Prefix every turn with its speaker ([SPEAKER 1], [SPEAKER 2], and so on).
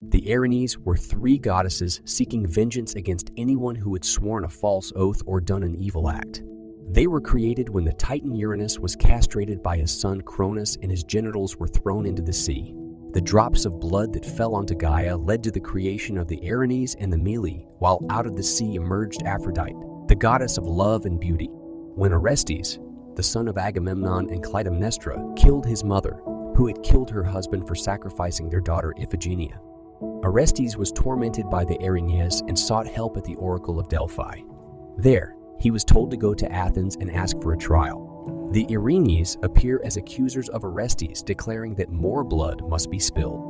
[SPEAKER 1] The Erinyes were three goddesses seeking vengeance against anyone who had sworn a false oath or done an evil act. They were created when the Titan Uranus was castrated by his son Cronus and his genitals were thrown into the sea. The drops of blood that fell onto Gaia led to the creation of the Erinyes and the Meli, while out of the sea emerged Aphrodite, the goddess of love and beauty. When Orestes, the son of Agamemnon and Clytemnestra, killed his mother, who had killed her husband for sacrificing their daughter Iphigeneia, Orestes was tormented by the Erinyes and sought help at the Oracle of Delphi. There, he was told to go to Athens and ask for a trial. The Erinyes appear as accusers of Orestes, declaring that more blood must be spilled.